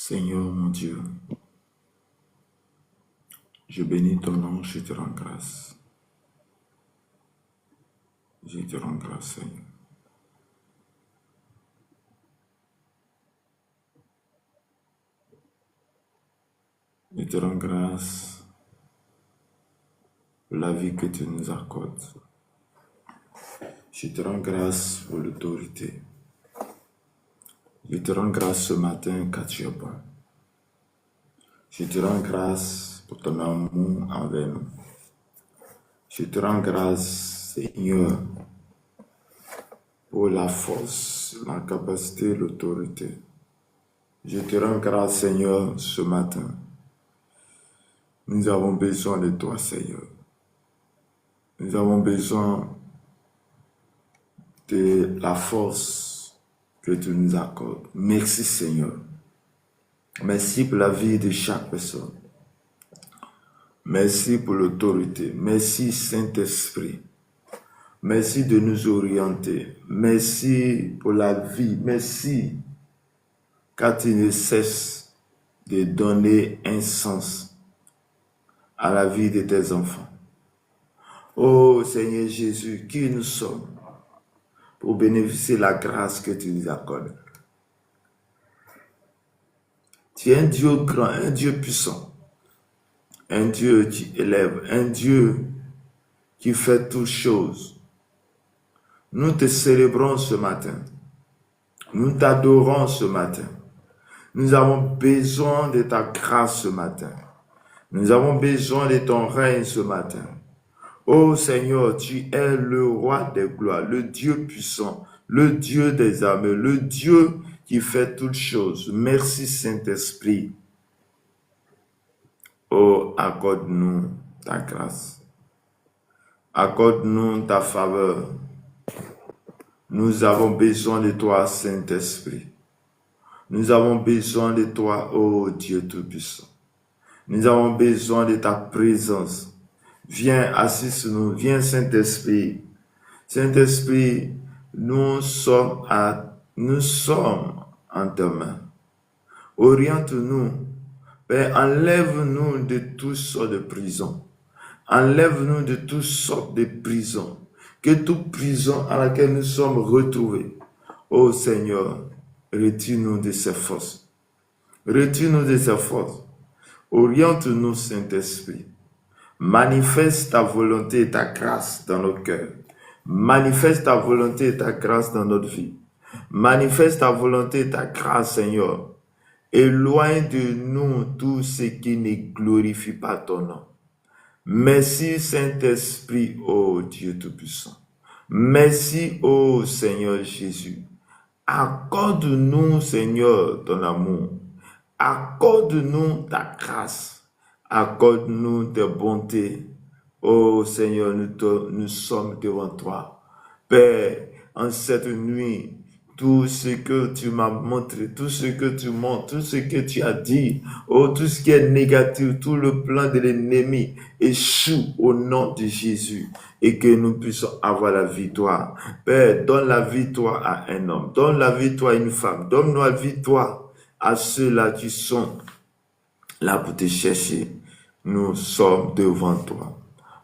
Seigneur mon Dieu, je bénis ton nom, je te rends grâce. Je te rends grâce, Seigneur. Je te rends grâce pour la vie que tu nous accordes. Je te rends grâce pour l'autorité. Je te rends grâce ce matin car tu es bon. Je te rends grâce pour ton amour envers nous. Je te rends grâce, Seigneur, pour la force, la capacité, l'autorité. Je te rends grâce, Seigneur, ce matin. Nous avons besoin de toi, Seigneur. Nous avons besoin de la force que tu nous accordes. Merci, Seigneur. Merci pour la vie de chaque personne. Merci pour l'autorité. Merci, Saint-Esprit. Merci de nous orienter. Merci pour la vie. Merci car tu ne cesses de donner un sens à la vie de tes enfants. Oh Seigneur Jésus, qui nous sommes pour bénéficier de la grâce que tu nous accordes. Tu es un Dieu grand, un Dieu puissant, un Dieu qui élève, un Dieu qui fait toutes choses. Nous te célébrons ce matin. Nous t'adorons ce matin. Nous avons besoin de ta grâce ce matin. Nous avons besoin de ton règne ce matin. Oh Seigneur, tu es le roi des gloires, le Dieu puissant, le Dieu des armées, le Dieu qui fait toutes choses. Merci Saint-Esprit. Oh, accorde-nous ta grâce. Accorde-nous ta faveur. Nous avons besoin de toi, Saint-Esprit. Nous avons besoin de toi, oh Dieu Tout-Puissant. Nous avons besoin de ta présence. Viens, assiste-nous. Viens, Saint-Esprit. Saint-Esprit, nous sommes en tes mains. Oriente-nous. Père, enlève-nous de toutes sortes de prisons. Enlève-nous de toutes sortes de prisons. Que toute prison à laquelle nous sommes retrouvés, ô Seigneur, retire-nous de ces forces. Retire-nous de ces forces. Oriente-nous, Saint-Esprit. Manifeste ta volonté et ta grâce dans nos cœurs. Manifeste ta volonté et ta grâce dans notre vie. Manifeste ta volonté et ta grâce, Seigneur. Éloigne de nous tout ce qui ne glorifie pas ton nom. Merci Saint-Esprit, ô Dieu Tout-Puissant. Merci, ô Seigneur Jésus. Accorde-nous, Seigneur, ton amour. Accorde-nous ta grâce. Accorde-nous tes bontés. Ô Seigneur, nous sommes devant toi. Père, en cette nuit, tout ce que tu m'as montré, tout ce que tu montres, tout ce que tu as dit, oh, tout ce qui est négatif, tout le plan de l'ennemi échoue au nom de Jésus et que nous puissions avoir la victoire. Père, donne la victoire à un homme, donne la victoire à une femme, donne la victoire à ceux-là qui sont là pour te chercher. Nous sommes devant toi.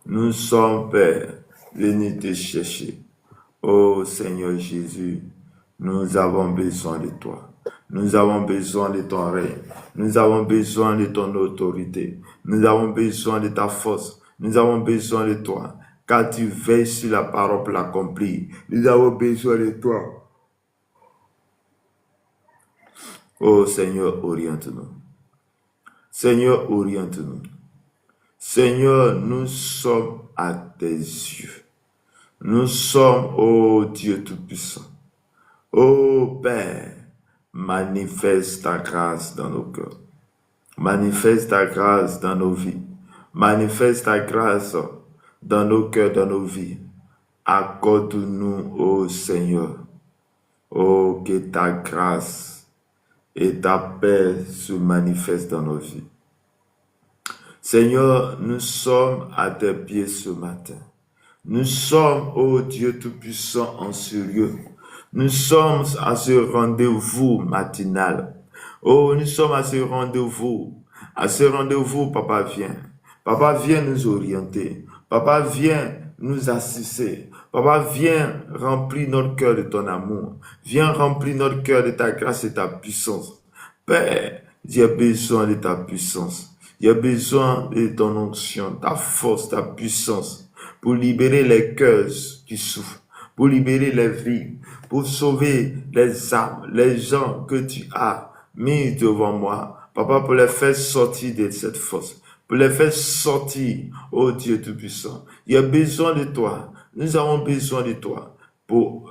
Nous sommes, Père, venus te chercher. Oh Seigneur Jésus, nous avons besoin de toi. Nous avons besoin de ton règne. Nous avons besoin de ton autorité. Nous avons besoin de ta force. Nous avons besoin de toi. Car tu veilles sur la parole pour l'accomplir. Nous avons besoin de toi. Oh Seigneur, oriente-nous. Seigneur, oriente-nous. Seigneur, nous sommes à tes yeux. Nous sommes, ô Dieu Tout-Puissant. Ô Père, manifeste ta grâce dans nos cœurs. Manifeste ta grâce dans nos vies. Manifeste ta grâce dans nos cœurs, dans nos vies. Accorde-nous, ô Seigneur, ô que ta grâce et ta paix se manifestent dans nos vies. Seigneur, nous sommes à tes pieds ce matin. Nous sommes, ô Dieu Tout-Puissant, en ce lieu. Nous sommes à ce rendez-vous matinal. Oh, nous sommes à ce rendez-vous. À ce rendez-vous, Papa, viens. Papa, viens nous orienter. Papa, viens nous assister. Papa, viens remplir notre cœur de ton amour. Viens remplir notre cœur de ta grâce et ta puissance. Père, j'ai besoin de ta puissance. J'ai besoin de ton onction, ta force, ta puissance pour libérer les cœurs qui souffrent, pour libérer les vies, pour sauver les âmes, les gens que tu as mis devant moi. Papa, pour les faire sortir de cette force, pour les faire sortir, oh Dieu Tout-Puissant. Il y a besoin de toi. Nous avons besoin de toi pour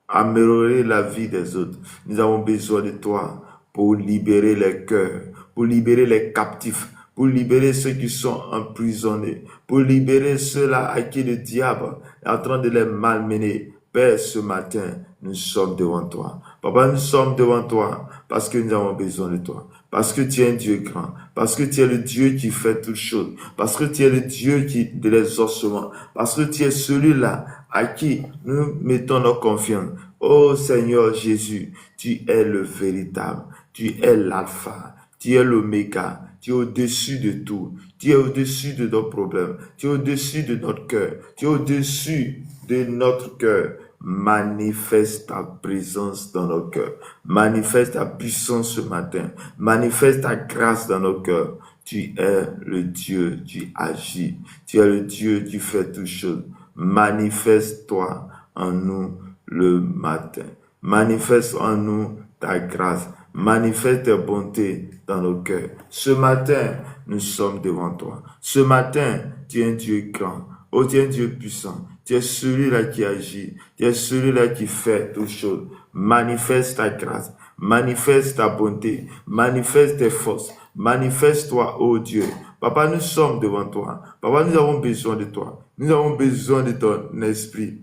améliorer la vie des autres. Nous avons besoin de toi pour libérer les cœurs, pour libérer les captifs, pour libérer ceux qui sont emprisonnés, pour libérer ceux-là à qui le diable est en train de les malmener. Père, ce matin, nous sommes devant toi. Papa, nous sommes devant toi parce que nous avons besoin de toi. Parce que tu es un Dieu grand. Parce que tu es le Dieu qui fait toutes choses. Parce que tu es le Dieu de l'exaucement. Parce que tu es celui-là à qui nous mettons notre confiance. Oh Seigneur Jésus, tu es le véritable. Tu es l'alpha. Tu es l'oméga. Tu es au-dessus de tout. Tu es au-dessus de nos problèmes. Tu es au-dessus de notre cœur. Tu es au-dessus de notre cœur. Manifeste ta présence dans nos cœurs. Manifeste ta puissance ce matin. Manifeste ta grâce dans nos cœurs. Tu es le Dieu, tu agis. Tu es le Dieu, tu fais toutes choses. Manifeste-toi en nous le matin. Manifeste en nous ta grâce. Manifeste ta bonté dans nos cœurs. Ce matin, nous sommes devant toi. Ce matin, tu es un Dieu grand. Oh, tu es un Dieu puissant. Tu es celui-là qui agit. Tu es celui-là qui fait toutes choses. Manifeste ta grâce. Manifeste ta bonté. Manifeste tes forces. Manifeste-toi, oh Dieu. Papa, nous sommes devant toi. Papa, nous avons besoin de toi. Nous avons besoin de ton esprit.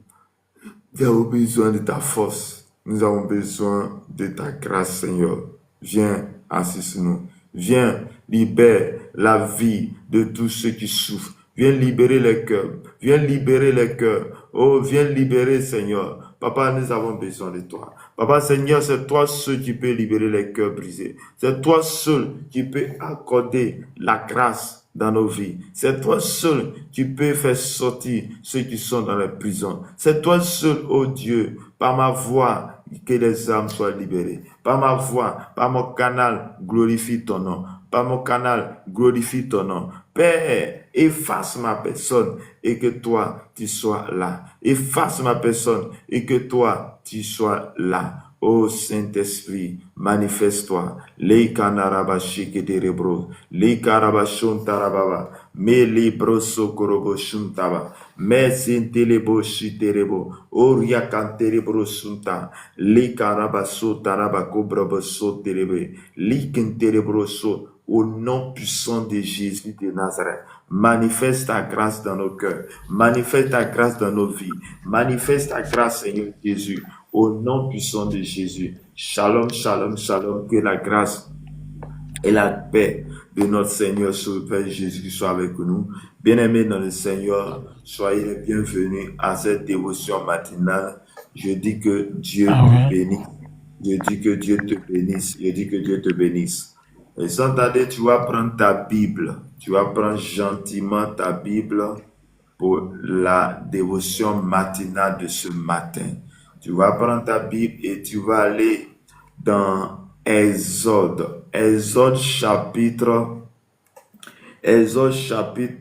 Nous avons besoin de ta force. Nous avons besoin de ta grâce, Seigneur. Viens, assiste-nous. Viens, libère la vie de tous ceux qui souffrent. Viens libérer les cœurs. Viens libérer les cœurs. Oh, viens libérer, Seigneur. Papa, nous avons besoin de toi. Papa, Seigneur, c'est toi seul qui peux libérer les cœurs brisés. C'est toi seul qui peux accorder la grâce dans nos vies. C'est toi seul qui peux faire sortir ceux qui sont dans les prisons. C'est toi seul, oh Dieu, par ma voix, que les âmes soient libérées. Par ma voix, par mon canal, glorifie ton nom. Par mon canal, glorifie ton nom. Père, efface ma personne et que toi, tu sois là. Efface ma personne et que toi, tu sois là. Ô Saint-Esprit, manifeste-toi. Les canarabashi que des rebros, les carabachon tarababa, mais les brosso korobo shuntaba, mais sintelebo shiterebo, oria canterebro sunta, les carabasso tarabako broboso terebe, les canterebroso. Au nom puissant de Jésus de Nazareth, manifeste ta grâce dans nos cœurs, manifeste ta grâce dans nos vies, manifeste ta grâce, Seigneur Jésus, au nom puissant de Jésus. Shalom, shalom, shalom, que la grâce et la paix de notre Seigneur Sauveur Jésus soit avec nous. Bien-aimés dans le Seigneur, soyez les bienvenus à cette dévotion matinale. Je dis que Dieu te bénisse. Je dis que Dieu te bénisse. Je dis que Dieu te bénisse. Et sans tarder, tu vas prendre ta Bible. Tu vas prendre gentiment ta Bible pour la dévotion matinale de ce matin. Tu vas prendre ta Bible et tu vas aller dans Exode. Exode chapitre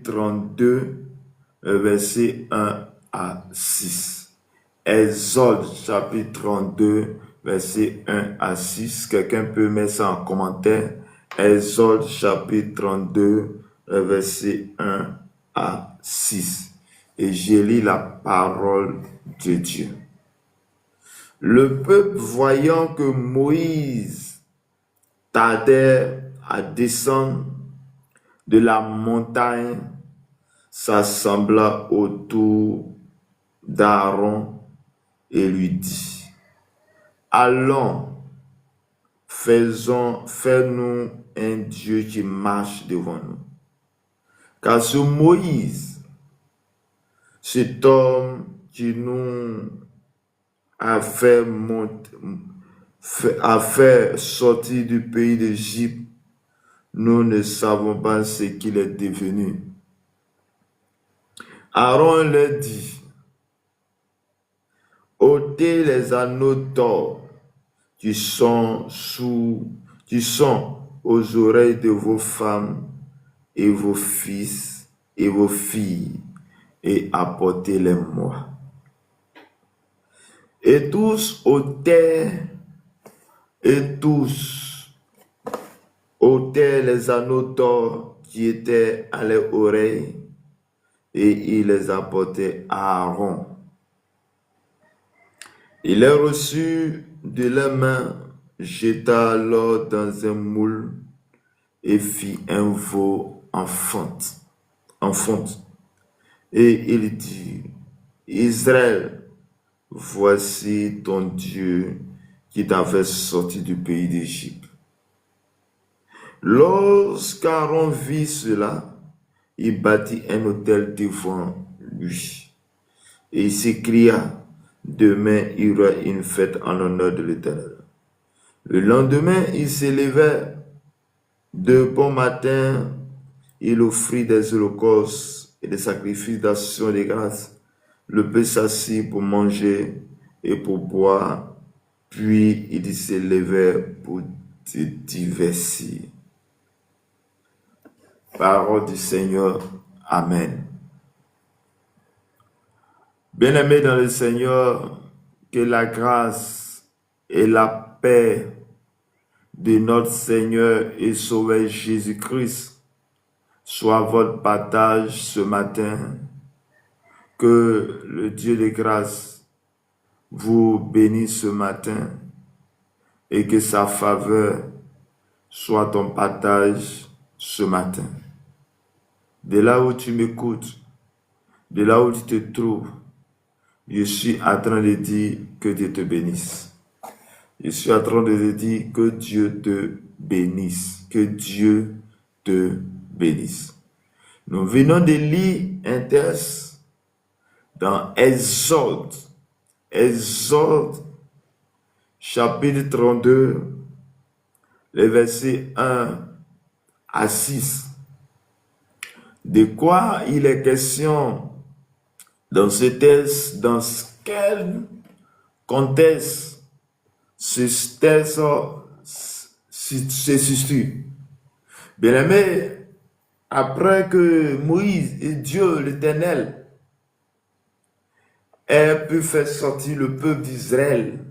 32, verset 1 à 6. Exode chapitre 32, verset 1 à 6. Quelqu'un peut mettre ça en commentaire. Exode chapitre 32, verset 1 à 6. Et j'ai lu la parole de Dieu. Le peuple, voyant que Moïse tardait à descendre de la montagne, s'assembla autour d'Aaron et lui dit: allons, fais-nous un Dieu qui marche devant nous. Car ce Moïse, cet homme qui nous a fait a fait sortir du pays d'Égypte, nous ne savons pas ce qu'il est devenu. Aaron leur dit, ôtez les anneaux d'or qui sont aux oreilles de vos femmes et vos fils et vos filles, et apportez-les-moi. Et tous ôtèrent les anneaux d'or qui étaient à leurs oreilles, et il les apportait à Aaron. Il les reçut de leurs mains, jeta l'or dans un moule et fit un veau en fonte. Et il dit, Israël, voici ton Dieu qui t'a fait sortir du pays d'Égypte. Lorsqu'Aaron vit cela, il bâtit un autel devant lui. Et il s'écria, demain il y aura une fête en l'honneur de l'Éternel. Le lendemain, il s'élevait de bon matin, il offrit des holocaustes et des sacrifices d'action de grâce. Le peuple s'assit pour manger et pour boire, puis il s'élevait pour se divertir. Parole du Seigneur. Amen. Bien-aimés dans le Seigneur, que la grâce et la paix de notre Seigneur et Sauveur Jésus-Christ soient votre partage ce matin. Que le Dieu de grâce vous bénisse ce matin et que sa faveur soit ton partage ce matin. De là où tu m'écoutes, de là où tu te trouves, je suis en train de dire que Dieu te bénisse. Je suis en train de te dire que Dieu te bénisse. Que Dieu te bénisse. Nous venons de lire un texte dans Exode. Exode, chapitre 32, les versets 1 à 6. De quoi il est question dans ce texte, dans quel contexte ce texte se situe. Bien-aimé, après que Moïse et Dieu l'Éternel aient pu faire sortir le peuple d'Israël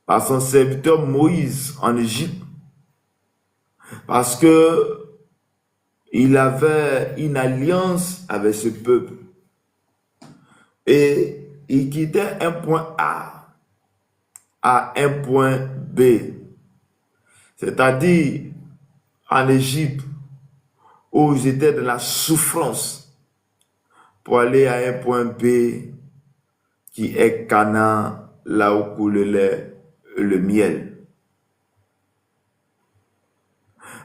par son serviteur Moïse en Égypte, parce que il avait une alliance avec ce peuple et il quittait un point A à un point B, c'est-à-dire en Égypte où ils étaient dans la souffrance pour aller à un point B qui est Canaan, là où coule le lait et le miel.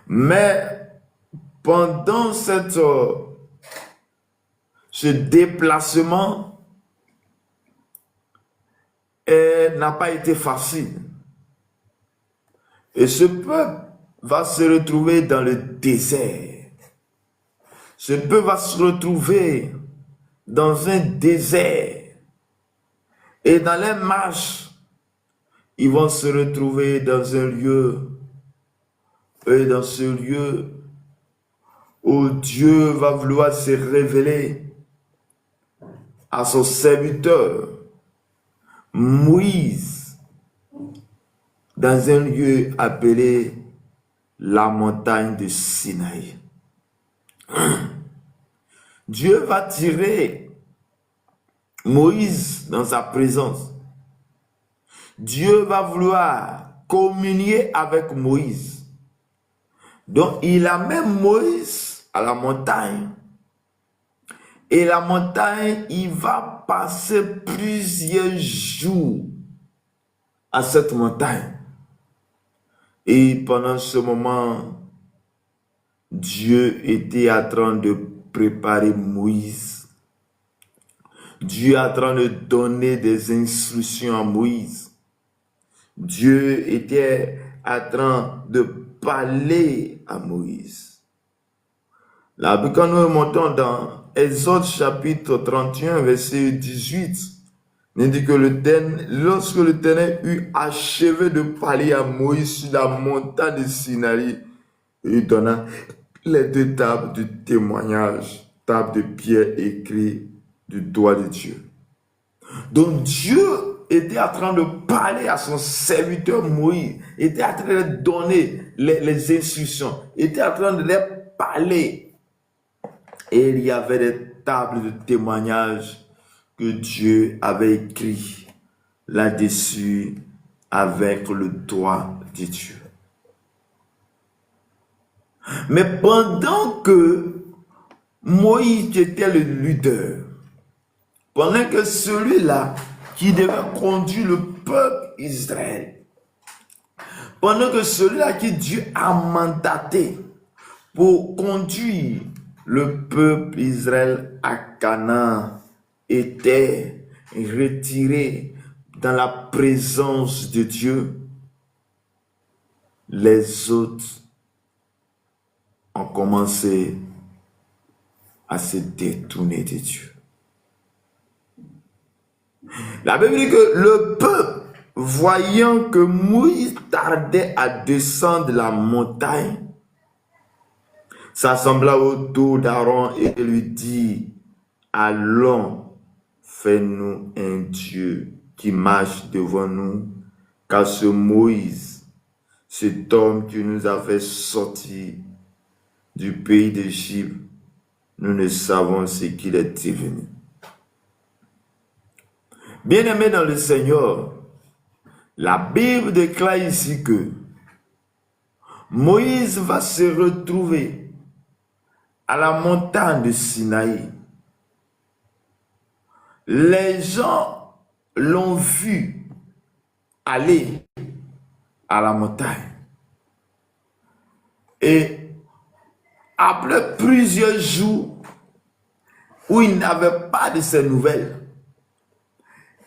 Mais pendant ce déplacement, n'a pas été facile. Et ce peuple va se retrouver dans le désert. Ce peuple va se retrouver dans un désert. Et dans les marches, ils vont se retrouver dans un lieu. Et dans ce lieu où Dieu va vouloir se révéler à son serviteur, Moïse, dans un lieu appelé la montagne de Sinaï. Dieu va tirer Moïse dans sa présence. Dieu va vouloir communier avec Moïse. Donc il amène Moïse à la montagne. Et la montagne, il va passer plusieurs jours à cette montagne. Et pendant ce moment, Dieu était en train de préparer Moïse. Dieu est en train de donner des instructions à Moïse. Dieu était en train de parler à Moïse. Là, quand nous remontons dans Exode chapitre 31, verset 18, il dit que lorsque l'Éternel eut achevé de parler à Moïse sur la montagne de Sinaï, il donna les 2 tables de témoignage, tables de pierre écrites du doigt de Dieu. Donc Dieu était en train de parler à son serviteur Moïse, était en train de donner les instructions, était en train de les parler. Et il y avait des tables de témoignage que Dieu avait écrit là-dessus avec le doigt de Dieu. Mais pendant que Moïse était le leader, pendant que celui-là qui devait conduire le peuple Israël, pendant que celui-là qui Dieu a mandaté pour conduire le peuple Israël à Canaan était retiré dans la présence de Dieu, les autres ont commencé à se détourner de Dieu. La Bible dit que le peuple, voyant que Moïse tardait à descendre la montagne, s'assembla autour d'Aaron et lui dit, allons, fais-nous un Dieu qui marche devant nous, car ce Moïse, cet homme qui nous a fait sortir du pays d'Égypte, nous ne savons ce qu'il est devenu. Bien-aimés dans le Seigneur, la Bible déclare ici que Moïse va se retrouver à la montagne de Sinaï. Les gens l'ont vu aller à la montagne. Et après plusieurs jours où il n'avait pas de ces nouvelles,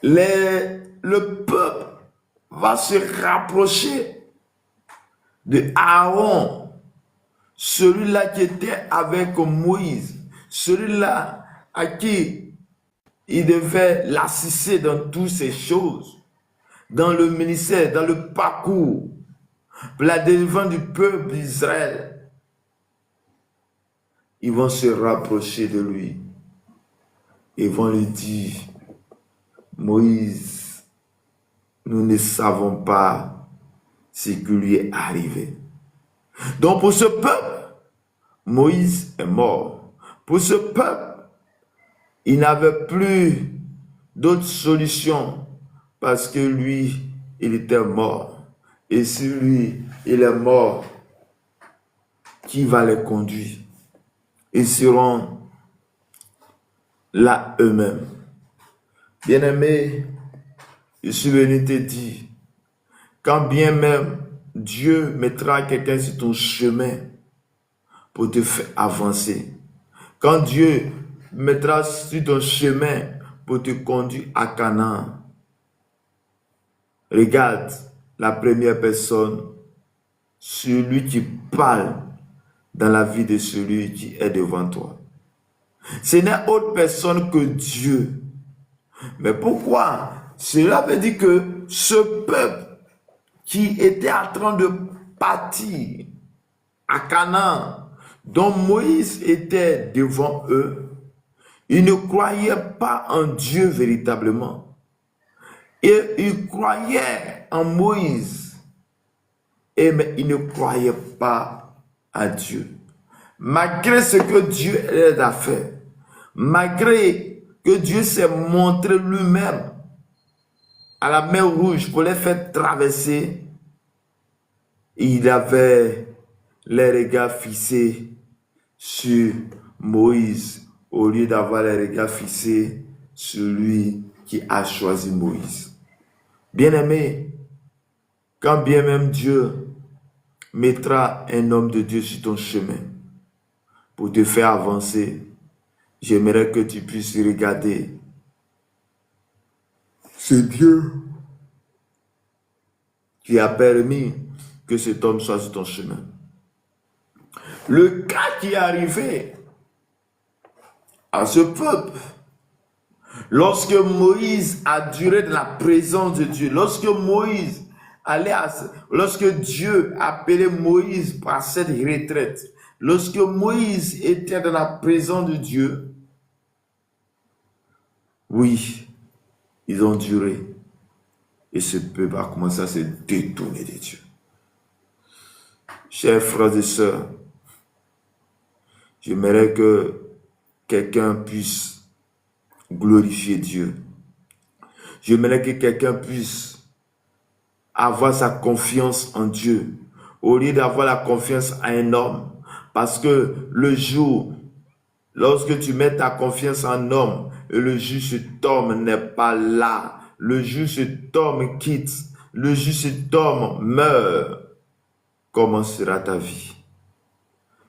le peuple va se rapprocher de Aaron, celui-là qui était avec Moïse, celui-là à qui il devait l'assister dans toutes ces choses, dans le ministère, dans le parcours, pour la délivrance du peuple d'Israël. Ils vont se rapprocher de lui. Ils vont lui dire, Moïse, nous ne savons pas ce qui lui est arrivé. Donc pour ce peuple, Moïse est mort. Pour ce peuple, il n'avait plus d'autre solution parce que lui, il était mort. Et si lui, il est mort, qui va les conduire? Ils seront là eux-mêmes. Bien-aimé, je suis venu te dire, quand bien même Dieu mettra quelqu'un sur ton chemin pour te faire avancer, quand Dieu mettra sur ton chemin pour te conduire à Canaan, regarde la première personne, celui qui parle dans la vie de celui qui est devant toi. Ce n'est autre personne que Dieu. Mais pourquoi? Cela veut dire que ce peuple qui était en train de partir à Canaan, dont Moïse était devant eux, ils ne croyaient pas en Dieu véritablement. Et ils croyaient en Moïse, mais ils ne croyaient pas à Dieu. Malgré ce que Dieu les a fait, malgré que Dieu s'est montré lui-même à la mer Rouge pour les faire traverser, il avait les regards fixés sur Moïse au lieu d'avoir les regards fixés sur lui qui a choisi Moïse. Bien-aimé, quand bien même Dieu mettra un homme de Dieu sur ton chemin pour te faire avancer, j'aimerais que tu puisses regarder. C'est Dieu qui a permis que cet homme soit sur ton chemin. Le cas qui est arrivé à ce peuple, lorsque Moïse a duré dans la présence de Dieu, lorsque Dieu appelait Moïse par cette retraite, lorsque Moïse était dans la présence de Dieu, oui, ils ont duré. Et ce peuple a commencé à se détourner de Dieu. Chers frères et sœurs, j'aimerais que quelqu'un puisse glorifier Dieu. J'aimerais que quelqu'un puisse avoir sa confiance en Dieu au lieu d'avoir la confiance à un homme. Parce que le jour, lorsque tu mets ta confiance en un homme et le jour cet homme n'est pas là, le jour cet homme quitte, le jour cet homme meurt, comment sera ta vie?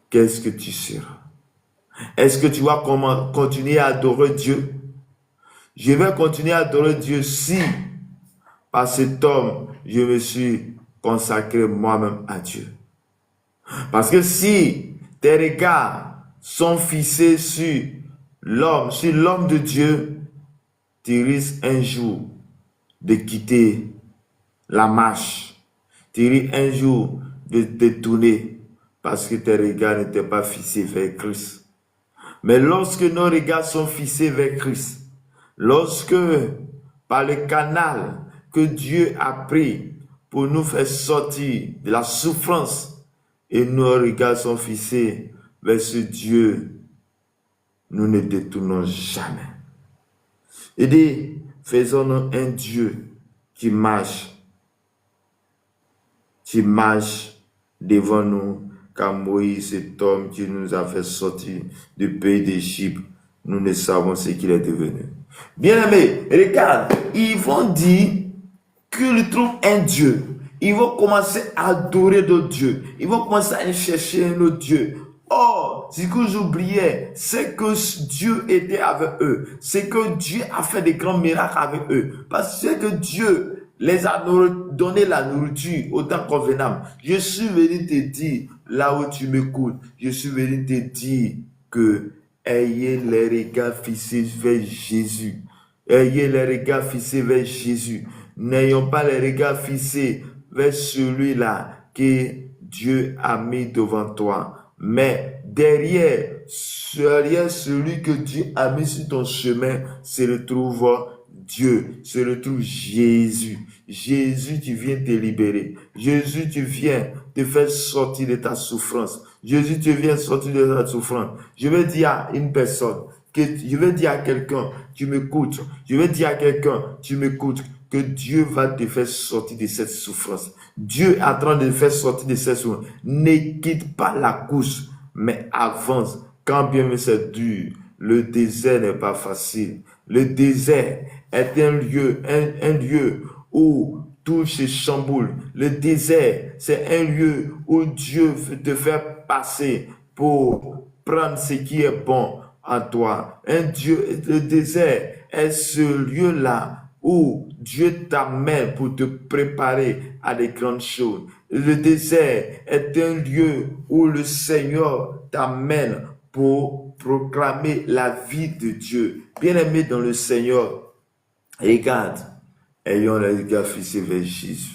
Qu'est-ce que tu seras? Est-ce que tu vas continuer à adorer Dieu? Je vais continuer à adorer Dieu si, par cet homme, je me suis consacré moi-même à Dieu. Parce que si tes regards sont fixés sur l'homme de Dieu, tu risques un jour de quitter la marche. Tu risques un jour de te tourner parce que tes regards n'étaient pas fixés vers Christ. Mais lorsque nos regards sont fixés vers Christ, lorsque par le canal que Dieu a pris pour nous faire sortir de la souffrance et nos regards sont fixés vers ce Dieu, nous ne détournons jamais. Et dit, faisons-nous un Dieu qui marche devant nous, car Moïse, cet homme qui nous a fait sortir du pays d'Égypte, nous ne savons ce qu'il est devenu. Bien-aimés, regarde, ils vont dire qu'ils trouvent un Dieu. Ils vont commencer à adorer d'autres dieux. Ils vont commencer à chercher un autre Dieu. Or, ce que j'oubliais, c'est que Dieu était avec eux. C'est que Dieu a fait des grands miracles avec eux. Parce que Dieu les a donné la nourriture au temps convenable. Je suis venu te dire, là où tu m'écoutes, je suis venu te dire que ayez les regards fixés vers Jésus. Ayez les regards fixés vers Jésus. N'ayons pas les regards fixés vers celui-là que Dieu a mis devant toi. Mais derrière celui que Dieu a mis sur ton chemin, se retrouve Dieu, se retrouve Jésus. Jésus, tu viens te libérer. Jésus, tu viens te faire sortir de ta souffrance. Jésus, tu viens sortir de ta souffrance. Je vais dire à une personne, je vais dire à quelqu'un, tu m'écoutes. Je vais dire à quelqu'un, tu m'écoutes, que Dieu va te faire sortir de cette souffrance. Dieu est en train de te faire sortir de cette souffrance. Ne quitte pas la course, mais avance. Quand bien même c'est dur, le désert n'est pas facile. Le désert est un lieu où tout se chamboule. Le désert, c'est un lieu où Dieu veut te faire passer pour prendre ce qui est bon en toi. Le désert est ce lieu-là où Dieu t'amène pour te préparer à des grandes choses. Le désert est un lieu où le Seigneur t'amène pour proclamer la vie de Dieu. Bien-aimé dans le Seigneur, regarde, ayons les regards fixés vers Jésus.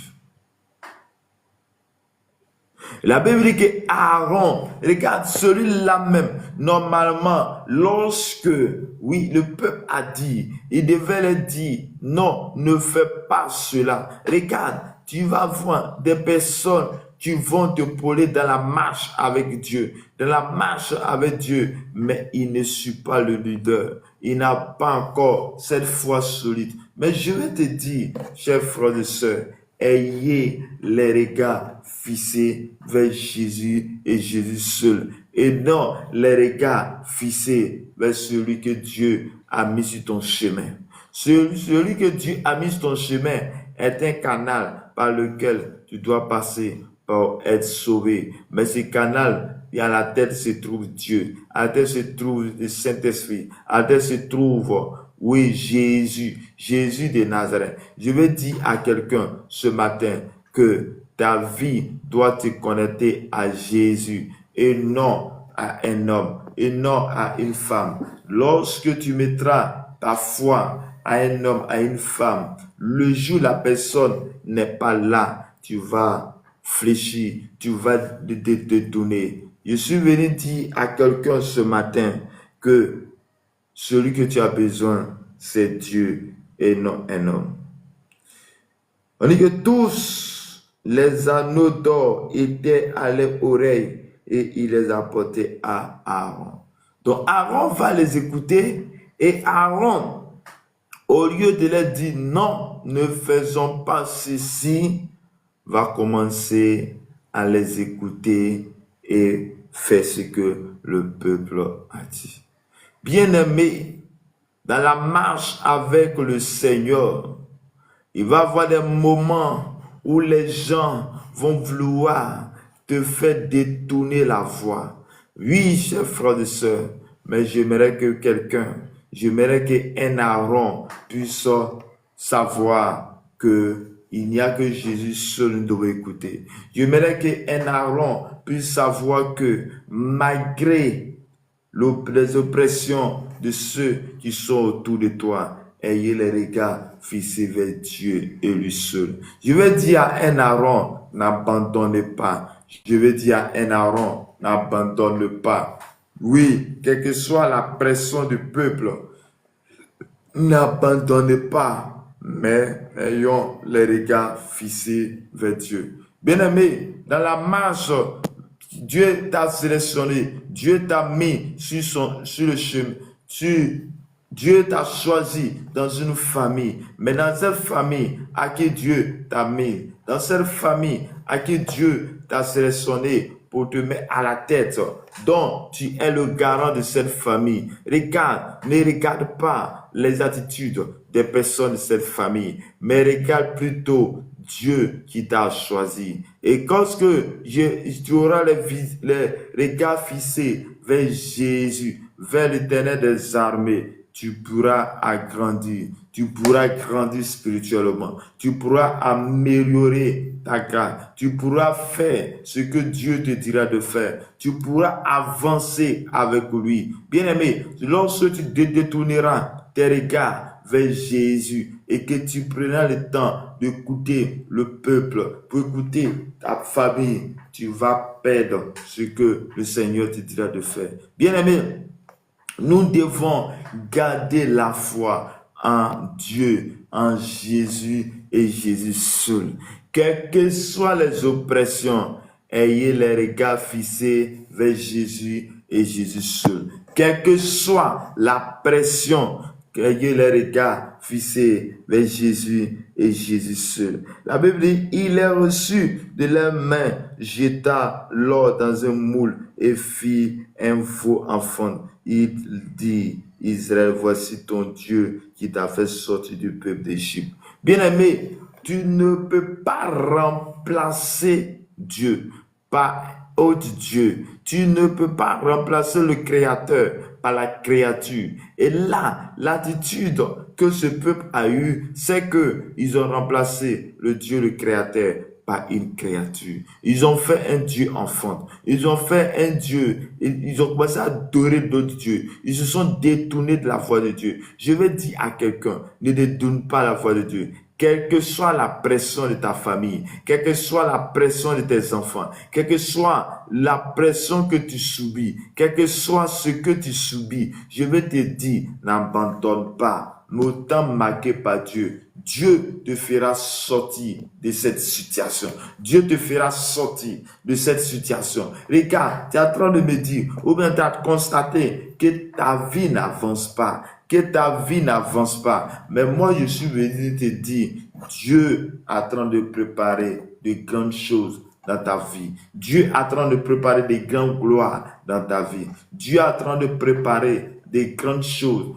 La Bible dit que Aaron, regarde celui-là même, normalement, lorsque, le peuple a dit, il devait leur dire, non, ne fais pas cela. Regarde, tu vas voir des personnes qui vont te voler dans la marche avec Dieu, mais il ne suit pas le leader. Il n'a pas encore cette foi solide. Mais je vais te dire, chers frères et sœurs, ayez les regards fixés vers Jésus et Jésus seul. Et non les regards fixés vers celui que Dieu a mis sur ton chemin. Celui que Dieu a mis sur ton chemin est un canal par lequel tu dois passer pour être sauvé. Mais ce canal, à la tête se trouve Dieu. À la tête se trouve le Saint-Esprit. À la tête se trouve Jésus de Nazareth. Je vais dire à quelqu'un ce matin, que ta vie doit te connecter à Jésus et non à un homme et non à une femme. Lorsque tu mettras ta foi à un homme, à une femme, le jour où la personne n'est pas là, tu vas fléchir, tu vas te donner. Je suis venu dire à quelqu'un ce matin que celui que tu as besoin, c'est Dieu et non un homme. On dit que tous les anneaux d'or étaient à leurs oreilles et il les apportait à Aaron. Donc Aaron va les écouter et Aaron, au lieu de leur dire non, ne faisons pas ceci, va commencer à les écouter et faire ce que le peuple a dit. Bien-aimé, dans la marche avec le Seigneur, il va y avoir des moments où les gens vont vouloir te faire détourner la voie. Oui, chers frères et sœurs, mais j'aimerais que j'aimerais qu'un Aaron puisse savoir que il n'y a que Jésus seul nous devons écouter. J'aimerais qu'un Aaron puisse savoir que malgré les oppressions de ceux qui sont autour de toi, ayez les regards fixés vers Dieu et lui seul. Je vais dire à un Aaron, n'abandonnez pas. Je vais dire à un Aaron, n'abandonne pas. Oui, quelle que soit la pression du peuple, n'abandonnez pas, mais ayons les regards fixés vers Dieu. Bien-aimé, dans la marche, Dieu t'a sélectionné, Dieu t'a mis sur le chemin, Dieu t'a choisi dans une famille, mais dans cette famille à qui Dieu t'a mis, dans cette famille à qui Dieu t'a sélectionné pour te mettre à la tête, donc tu es le garant de cette famille. Ne regarde pas les attitudes des personnes de cette famille, mais regarde plutôt Dieu qui t'a choisi. Et lorsque tu auras les regards fixés vers Jésus, vers l'Éternel des armées, tu pourras agrandir, tu pourras grandir spirituellement, tu pourras améliorer ta grâce, tu pourras faire ce que Dieu te dira de faire, tu pourras avancer avec lui. Bien-aimé, lorsque tu détourneras tes regards vers Jésus et que tu prendras le temps d'écouter le peuple, pour écouter ta famille, tu vas perdre ce que le Seigneur te dira de faire. Bien-aimé, nous devons garder la foi en Dieu, en Jésus et Jésus seul. Quelles que soient les oppressions, ayez les regards fixés vers Jésus et Jésus seul. Quelle que soit la pression, ayez les regards fixés vers Jésus et Jésus seul. La Bible dit, il est reçu de leurs mains, jeta l'or dans un moule et fit un faux enfant. Il dit, Israël, voici ton Dieu qui t'a fait sortir du peuple d'Égypte. Bien-aimé, tu ne peux pas remplacer Dieu par autre Dieu. Tu ne peux pas remplacer le Créateur par la créature. Et là, l'attitude que ce peuple a eue, c'est qu'ils ont remplacé le Dieu, le Créateur, par une créature. Ils ont fait un Dieu enfant. Ils ont fait un Dieu. Ils ont commencé à adorer d'autres dieux. Ils se sont détournés de la voie de Dieu. Je vais dire à quelqu'un, ne détourne pas la voie de Dieu. Quelle que soit la pression de ta famille, quelle que soit la pression de tes enfants, quelle que soit la pression que tu subis, quel que soit ce que tu subis, je vais te dire, n'abandonne pas. Autant marqué par Dieu, Dieu te fera sortir de cette situation. Dieu te fera sortir de cette situation. Regarde, tu es en train de me dire, ou bien tu as constaté que ta vie n'avance pas, que ta vie n'avance pas. Mais moi, je suis venu te dire, Dieu est en train de préparer de grandes choses dans ta vie. Dieu est en train de préparer des grandes gloires dans ta vie. Dieu est en train de préparer des grandes choses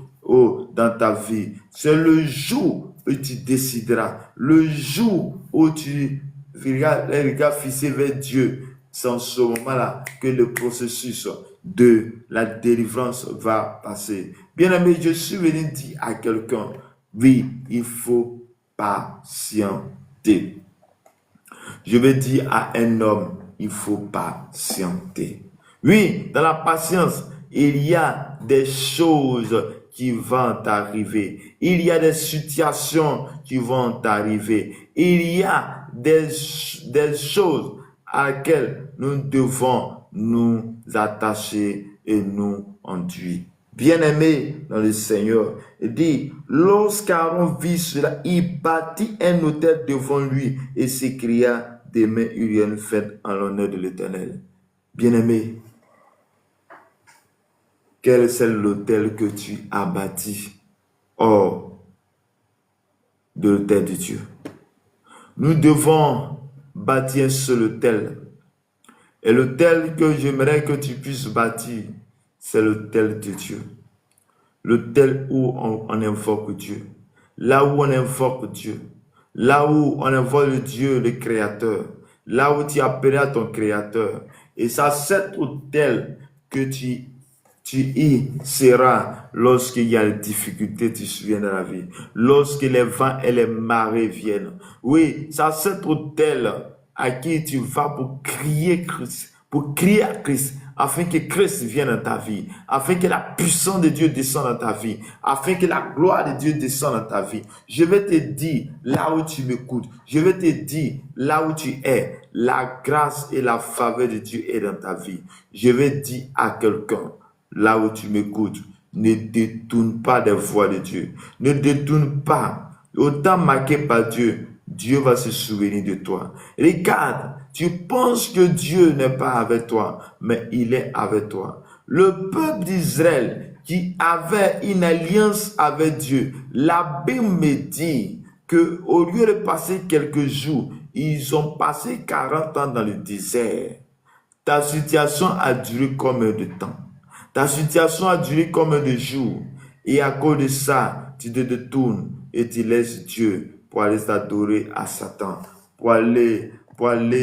dans ta vie. C'est le jour où tu décideras, le jour où tu verras les regards fixés vers Dieu. C'est en ce moment-là que le processus de la délivrance va passer. Bien-aimé, je suis venu dire à quelqu'un, oui, il faut patienter. Je vais dire à un homme, il faut patienter. Oui, dans la patience, il y a des choses qui vont arriver. Il y a des situations qui vont arriver. Il y a des choses à laquelle nous devons nous attacher et nous enduire. Bien-aimé dans le Seigneur, il dit, lorsqu'Aaron vit cela, il bâtit un autel devant lui et s'écria, demain il y a une fête en l'honneur de l'Éternel. Bien-aimé, quel est l'autel que tu as bâti hors de l'autel de Dieu? Nous devons bâtir un seul autel. Et l'autel que j'aimerais que tu puisses bâtir, c'est l'autel de Dieu. L'autel où on invoque Dieu. Là où on invoque Dieu. Là où on invoque le Dieu, le Créateur. Là où tu appelles à ton Créateur. Et c'est cet autel que tu y seras lorsqu'il y a des difficultés, tu te souviens de la vie. Lorsque les vents et les marées viennent. Oui, c'est cet autel à qui tu vas pour crier Christ, pour crier à Christ, afin que Christ vienne dans ta vie, afin que la puissance de Dieu descende dans ta vie, afin que la gloire de Dieu descende dans ta vie. Je vais te dire, là où tu m'écoutes, je vais te dire, là où tu es, la grâce et la faveur de Dieu est dans ta vie. Je vais dire à quelqu'un, là où tu m'écoutes, ne détourne pas des voies de Dieu. Ne détourne pas. Autant marqué par Dieu, Dieu va se souvenir de toi. Regarde, tu penses que Dieu n'est pas avec toi, mais il est avec toi. Le peuple d'Israël qui avait une alliance avec Dieu, la Bible me dit que au lieu de passer quelques jours, ils ont passé 40 ans dans le désert. Ta situation a duré combien de temps? Ta situation a duré combien de jours? Et à cause de ça, tu te détournes et tu laisses Dieu pour aller t'adorer à Satan, pour aller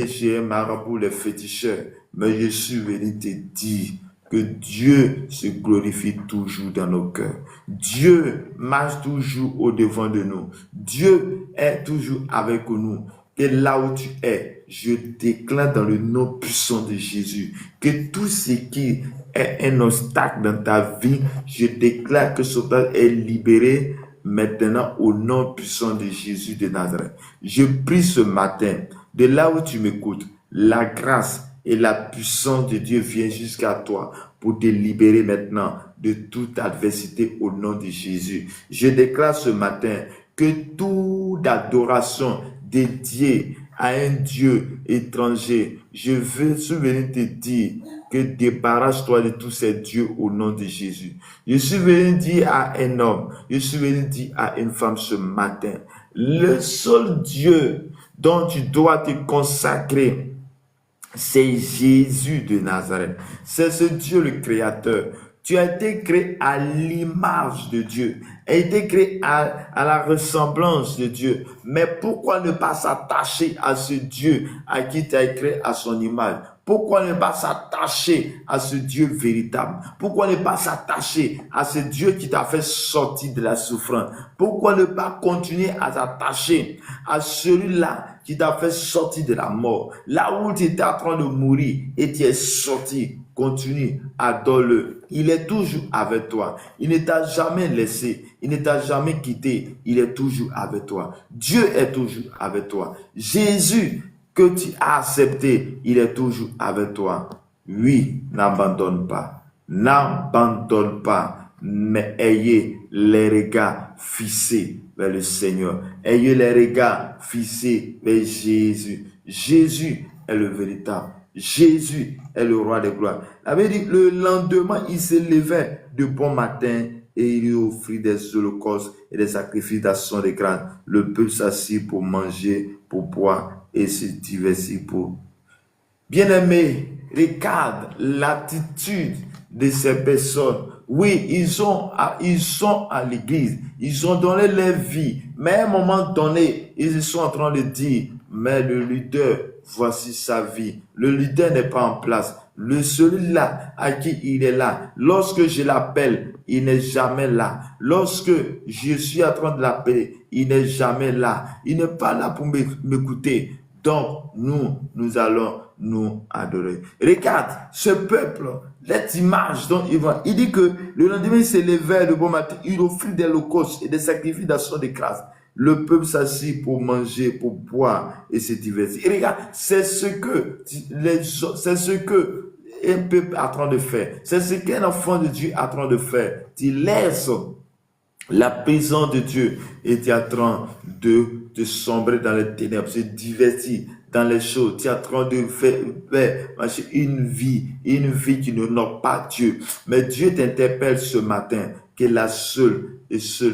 chez un marabout, les féticheurs. Mais je suis venu te dire que Dieu se glorifie toujours dans nos cœurs. Dieu marche toujours au-devant de nous. Dieu est toujours avec nous. Et là où tu es, je déclare dans le nom puissant de Jésus que tout ce qui est un obstacle dans ta vie, je déclare que ce obstacle est libéré maintenant au nom puissant de Jésus de Nazareth. Je prie ce matin, de là où tu m'écoutes, la grâce et la puissance de Dieu vient jusqu'à toi pour te libérer maintenant de toute adversité au nom de Jésus. Je déclare ce matin que toute adoration dédiée à un Dieu étranger, je veux venir te dire que débarrasse-toi de tous ces dieux au nom de Jésus. Je suis venu dire à un homme, je suis venu dire à une femme ce matin, le seul Dieu dont tu dois te consacrer, c'est Jésus de Nazareth. C'est ce Dieu le Créateur. Tu as été créé à l'image de Dieu. Tu as été créé à la ressemblance de Dieu. Mais pourquoi ne pas s'attacher à ce Dieu à qui tu as créé à son image? Pourquoi ne pas s'attacher à ce Dieu véritable? Pourquoi ne pas s'attacher à ce Dieu qui t'a fait sortir de la souffrance? Pourquoi ne pas continuer à s'attacher à celui-là qui t'a fait sortir de la mort? Là où tu étais en train de mourir et tu es sorti, continue, adore-le. Il est toujours avec toi. Il ne t'a jamais laissé. Il ne t'a jamais quitté. Il est toujours avec toi. Dieu est toujours avec toi. Jésus que tu as accepté, il est toujours avec toi. Oui, n'abandonne pas. N'abandonne pas. Mais ayez les regards fixés vers le Seigneur. Ayez les regards fixés vers Jésus. Jésus est le véritable. Jésus est le roi des gloires. La Bible dit, le lendemain, il se levait de bon matin et il lui offrit des holocaustes et des sacrifices d'action de grâce. Le peuple s'assit pour manger, pour boire et se divertir pour. Bien-aimé, regarde l'attitude de ces personnes. Oui, ils sont à l'église, ils ont donné leur vie, mais à un moment donné, ils sont en train de dire, mais le leader, voici sa vie. Le leader n'est pas en place. Celui-là à qui il est là, lorsque je l'appelle, il n'est jamais là. Lorsque je suis en train de l'appeler, il n'est jamais là. Il n'est pas là pour m'écouter. Donc, nous allons nous adorer. Regarde, ce peuple, cette image dont il dit que le lendemain, il s'élevait le bon matin, il offrit des holocaustes et des sacrifices d'action de grâce. Le peuple s'assit pour manger, pour boire et se divertir. Et regarde, c'est ce que un peuple est en train de faire. C'est ce qu'un enfant de Dieu est en train de faire. Tu laisses la présence de Dieu et tu es en train de te sombrer dans les ténèbres, se divertir dans les choses. Tu es en train de faire une vie qui n'honore pas Dieu. Mais Dieu t'interpelle ce matin que la seule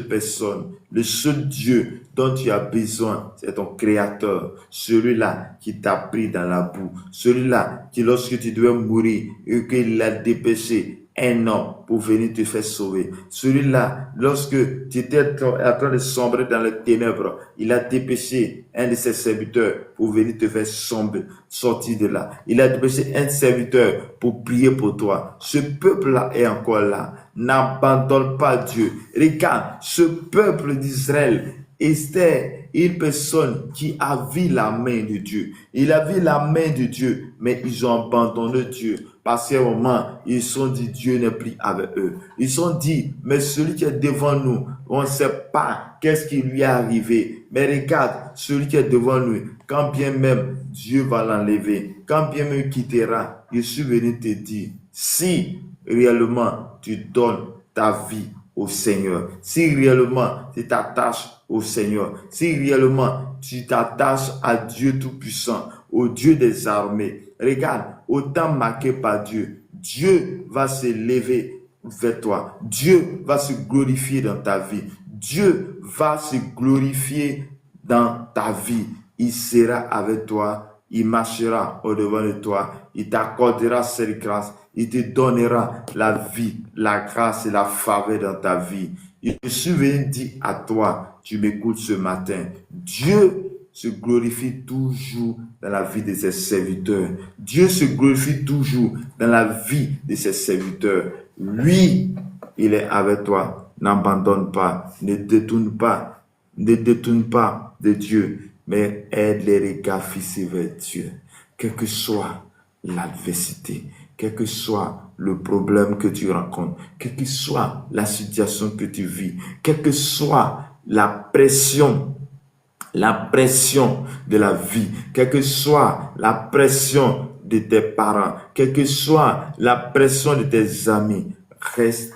personne, le seul Dieu dont tu as besoin, c'est ton Créateur. Celui-là qui t'a pris dans la boue. Celui-là qui, lorsque tu devais mourir et qu'il a dépêché un homme pour venir te faire sauver. Celui-là, lorsque tu étais en train de sombrer dans les ténèbres, il a dépêché un de ses serviteurs pour venir te faire sortir de là. Il a dépêché un serviteur pour prier pour toi. Ce peuple-là est encore là. N'abandonne pas Dieu. Regarde, ce peuple d'Israël était une personne qui a vu la main de Dieu. Il a vu la main de Dieu, mais ils ont abandonné Dieu. Parce qu'à un moment, ils se sont dit, Dieu n'est plus avec eux. Ils se sont dit, mais celui qui est devant nous, on ne sait pas qu'est-ce qui lui est arrivé. Mais regarde, celui qui est devant nous, quand bien même Dieu va l'enlever, quand bien même il quittera, je suis venu te dire, si réellement tu donnes ta vie au Seigneur, si réellement tu t'attaches au Seigneur, si réellement tu t'attaches à Dieu Tout-Puissant, au Dieu des armées, regarde, au temps marqué par Dieu, Dieu va se lever vers toi. Dieu va se glorifier dans ta vie. Dieu va se glorifier dans ta vie. Il sera avec toi. Il marchera au-devant de toi. Il t'accordera cette grâce. Il te donnera la vie, la grâce et la faveur dans ta vie. Je suis venu dire à toi, tu m'écoutes ce matin, Dieu se glorifie toujours dans la vie de ses serviteurs. Dieu se glorifie toujours dans la vie de ses serviteurs. Lui, il est avec toi. N'abandonne pas, ne détourne pas de Dieu, mais aide les regards fixés vers Dieu. Quelle que soit l'adversité, quel que soit le problème que tu rencontres, quelle que soit la situation que tu vis, quelle que soit la pression de la vie, quelle que soit la pression de tes parents, quelle que soit la pression de tes amis, reste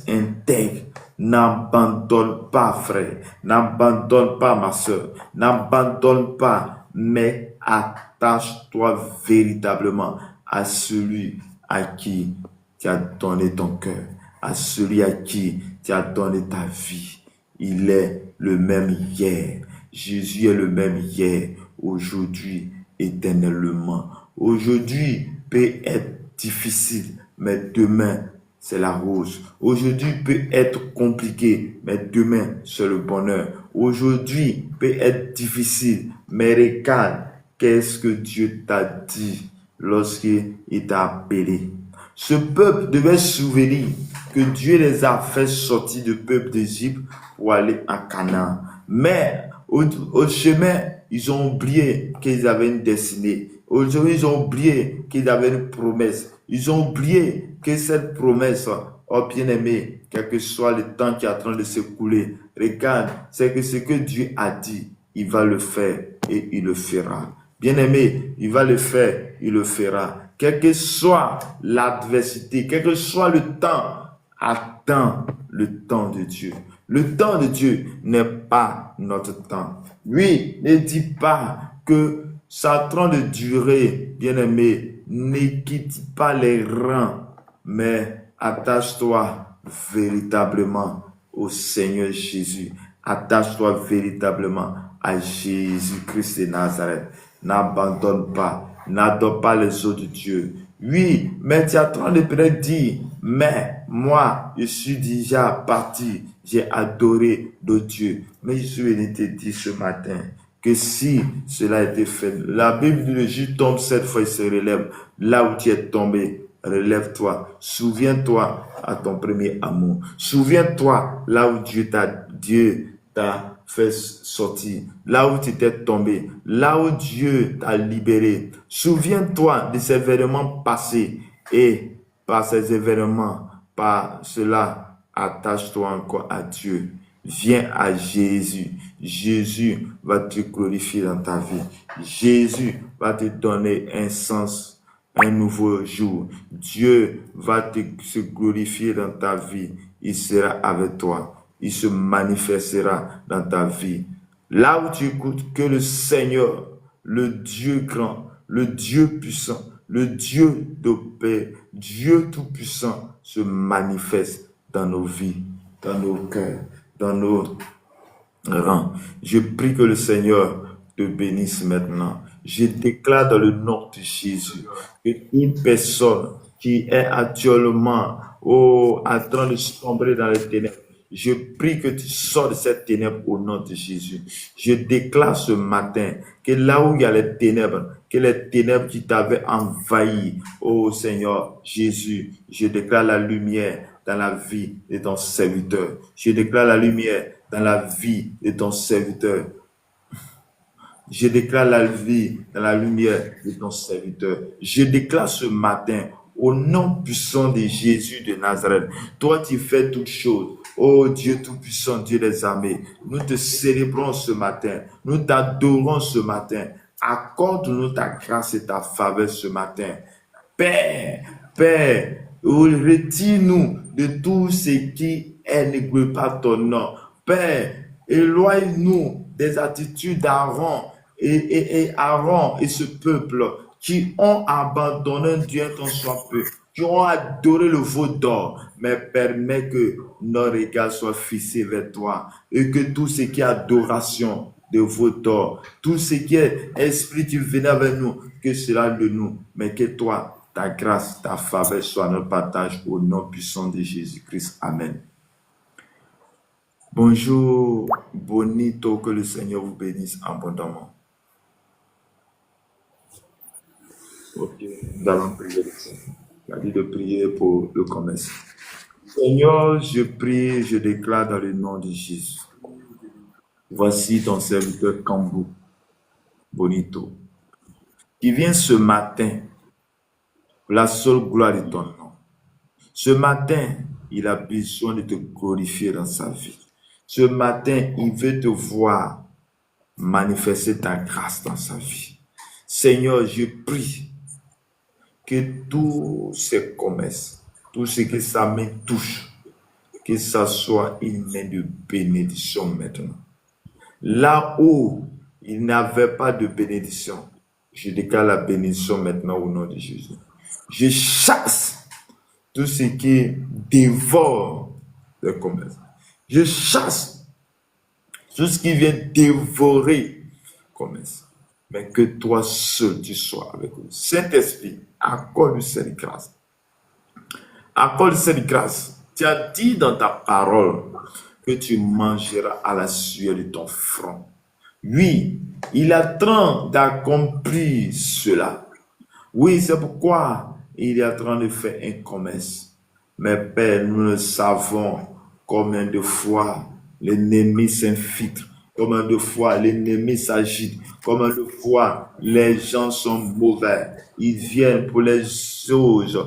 intègre, n'abandonne pas frère, n'abandonne pas ma soeur, n'abandonne pas, mais attache-toi véritablement à celui à qui tu as donné ton cœur, à celui à qui tu as donné ta vie. Il est le même hier. Jésus est le même hier, aujourd'hui, éternellement. Aujourd'hui peut être difficile, mais demain, c'est la rose. Aujourd'hui peut être compliqué, mais demain, c'est le bonheur. Aujourd'hui peut être difficile, mais regarde, qu'est-ce que Dieu t'a dit lorsqu'il t'a appelé. Ce peuple devait se souvenir que Dieu les a fait sortir du peuple d'Égypte pour aller à Canaan. Mais au chemin, ils ont oublié qu'ils avaient une destinée. Aujourd'hui, ils ont oublié qu'ils avaient une promesse. Ils ont oublié que cette promesse, oh bien-aimé, quel que soit le temps qui est en train de s'écouler, regarde, c'est que ce que Dieu a dit, il va le faire et il le fera. Bien-aimé, il va le faire, il le fera. Quelle que soit l'adversité, quel que soit le temps, attends le temps de Dieu. Le temps de Dieu n'est pas notre temps. Oui, ne dis pas que ça est en train de durer, bien-aimé. Ne quitte pas les rangs, mais attache-toi véritablement au Seigneur Jésus. Attache-toi véritablement à Jésus-Christ de Nazareth. N'abandonne pas les eaux de Dieu. Oui, mais tu es en train de peut-être dire, mais moi, je suis déjà parti, j'ai adoré de Dieu. Mais je suis venu te dire ce matin que si cela a été fait, la Bible dit le juste tombe 7 fois, il se relève. Là où tu es tombé, relève-toi. Souviens-toi à ton premier amour. Souviens-toi là où Dieu t'a fait sortir, là où tu étais tombé, là où Dieu t'a libéré. Souviens-toi de ces événements passés et par ces événements, par cela, attache-toi encore à Dieu. Viens à Jésus. Jésus va te glorifier dans ta vie. Jésus va te donner un sens, un nouveau jour. Dieu va se glorifier dans ta vie. Il sera avec toi. Il se manifestera dans ta vie. Là où tu écoutes, que le Seigneur, le Dieu grand, le Dieu puissant, le Dieu de paix, Dieu tout-puissant se manifeste dans nos vies, dans nos cœurs, dans nos rangs. Je prie que le Seigneur te bénisse maintenant. Je déclare dans le nom de Jésus que une personne qui est actuellement en train de sombrer dans les ténèbres, je prie que tu sors de cette ténèbre au nom de Jésus. Je déclare ce matin que là où il y a les ténèbres, que les ténèbres qui t'avaient envahi, oh Seigneur Jésus, je déclare la lumière dans la vie de ton serviteur. Je déclare la lumière dans la vie de ton serviteur. Je déclare la vie dans la lumière de ton serviteur. Je déclare ce matin, au nom puissant de Jésus de Nazareth, toi tu fais toutes choses. Oh Dieu tout-puissant, Dieu des armées, nous te célébrons ce matin, nous t'adorons ce matin. Accorde-nous ta grâce et ta faveur ce matin. Père, retire-nous de tout ce qui ne glorifie pas ton nom. Père, éloigne-nous des attitudes d'Aaron et Aaron et ce peuple qui ont abandonné Dieu ton soit peu, qui ont adoré le veau d'or, mais permets que nos regards soient fixés vers toi et que tout ce qui est adoration de veau d'or, tout ce qui est esprit qui venait avec nous, que cela de nous, mais que toi, ta grâce, ta faveur soit notre partage au nom puissant de Jésus-Christ. Amen. Bonjour, Bonito, que le Seigneur vous bénisse abondamment. Ok, nous allons prier le Seigneur. Il a dit de prier pour le commerce. Seigneur, je prie, je déclare dans le nom de Jésus. Voici ton serviteur Kambou, Bonito, qui vient ce matin pour la seule gloire de ton nom. Ce matin, il a besoin de te glorifier dans sa vie. Ce matin, il veut te voir manifester ta grâce dans sa vie. Seigneur, je prie que tous ces commerces, tout ce que sa main touche, que ça soit une main de bénédiction maintenant. Là où il n'avait pas de bénédiction, je déclare la bénédiction maintenant au nom de Jésus. Je chasse tout ce qui dévore le commerce. Je chasse tout ce qui vient dévorer le commerce. Mais que toi seul tu sois avec nous. Saint-Esprit, accorde cette grâce. Accorde cette grâce. Tu as dit dans ta parole que tu mangeras à la sueur de ton front. Oui, il est en train d'accomplir cela. Oui, c'est pourquoi il est en train de faire un commerce. Mais Père, nous le savons combien de fois l'ennemi s'infiltre, combien de fois l'ennemi s'agite, combien de fois les gens sont mauvais. Ils viennent pour les choses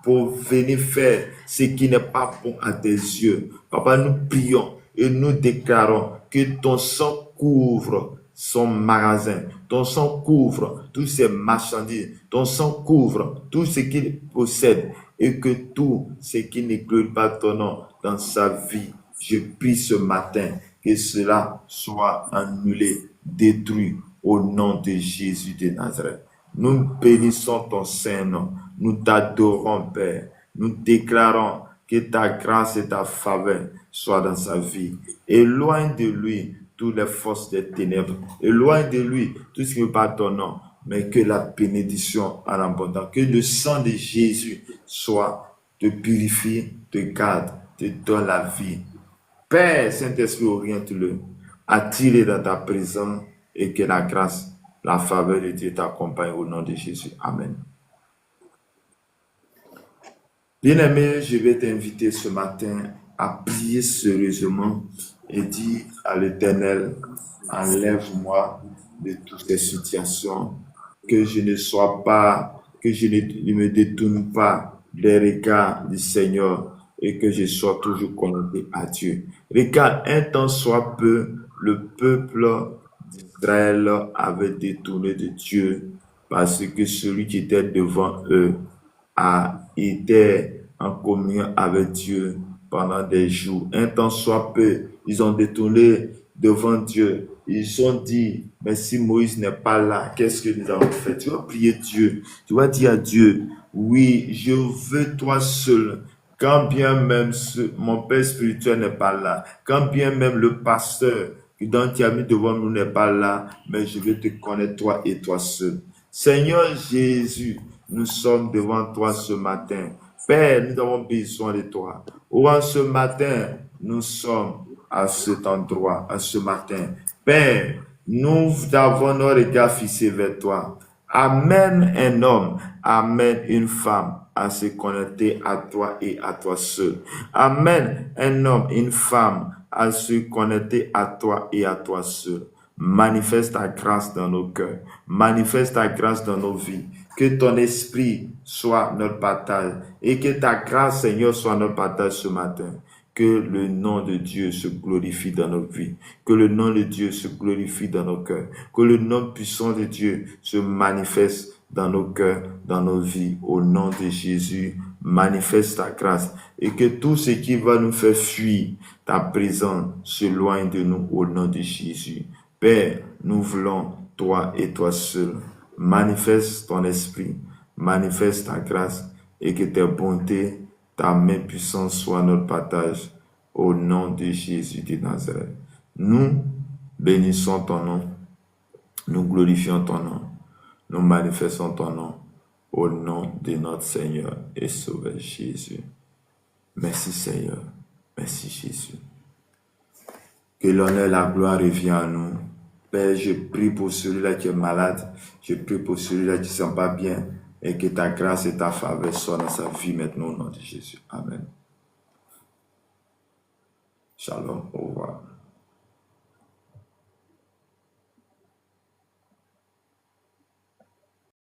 pour venir faire ce qui n'est pas bon à tes yeux. Papa, nous prions et nous déclarons que ton sang couvre son magasin, ton sang couvre tous ses marchandises, ton sang couvre tout ce qu'il possède et que tout ce qui ne glorifie pas ton nom dans sa vie, je prie ce matin que cela soit annulé, détruit au nom de Jésus de Nazareth. Nous bénissons ton Saint-Nom, nous t'adorons Père, nous déclarons que ta grâce et ta faveur soient dans sa vie. Éloigne de lui toutes les forces des ténèbres, éloigne de lui tout ce qui n'est pas ton nom, mais que la bénédiction en abondance, que le sang de Jésus soit, te purifie, te garde, te donne la vie. Père, Saint-Esprit, oriente-le, attire dans ta présence et que la grâce, la faveur de Dieu t'accompagne au nom de Jésus. Amen. Bien-aimé, je vais t'inviter ce matin à prier sérieusement et dis à l'Éternel, enlève-moi de toutes ces situations, que je ne sois pas, que je ne me détourne pas des regards du Seigneur et que je sois toujours connecté à Dieu. Regarde, un temps soit peu, le peuple d'Israël avait détourné de Dieu parce que celui qui était devant eux a été en communion avec Dieu pendant des jours. Un temps soit peu, ils ont détourné devant Dieu. Ils ont dit, mais si Moïse n'est pas là, qu'est-ce que nous avons fait? Tu vas prier Dieu. Tu vas dire à Dieu, oui, je veux toi seul. Quand bien même mon père spirituel n'est pas là, quand bien même le pasteur dont tu as mis devant nous n'est pas là, mais je veux te connaître toi et toi seul. Seigneur Jésus, nous sommes devant toi ce matin. Père, nous avons besoin de toi. En ce matin, nous sommes à cet endroit, à ce matin. Père, nous avons nos regards fixés vers toi. Amène un homme, amène une femme à se connecter à toi et à toi seul. Amène un homme, une femme à se connecter à toi et à toi seul. Manifeste ta grâce dans nos cœurs. Manifeste ta grâce dans nos vies. Que ton esprit soit notre partage et que ta grâce, Seigneur, soit notre partage ce matin. Que le nom de Dieu se glorifie dans nos vies. Que le nom de Dieu se glorifie dans nos cœurs. Que le nom puissant de Dieu se manifeste dans nos cœurs, dans nos vies. Au nom de Jésus, manifeste ta grâce. Et que tout ce qui va nous faire fuir ta présence s'éloigne de nous au nom de Jésus. Père, nous voulons toi et toi seul. Manifeste ton esprit, manifeste ta grâce et que tes bontés, ta main puissante soit notre partage au nom de Jésus de Nazareth. Nous bénissons ton nom, nous glorifions ton nom, nous manifestons ton nom au nom de notre Seigneur et Sauveur Jésus. Merci Seigneur, merci Jésus. Que l'honneur et la gloire reviennent à nous. Père, je prie pour celui-là qui est malade. Je prie pour celui-là qui ne se sent pas bien. Et que ta grâce et ta faveur soient dans sa vie maintenant au nom de Jésus. Amen. Shalom. Au revoir.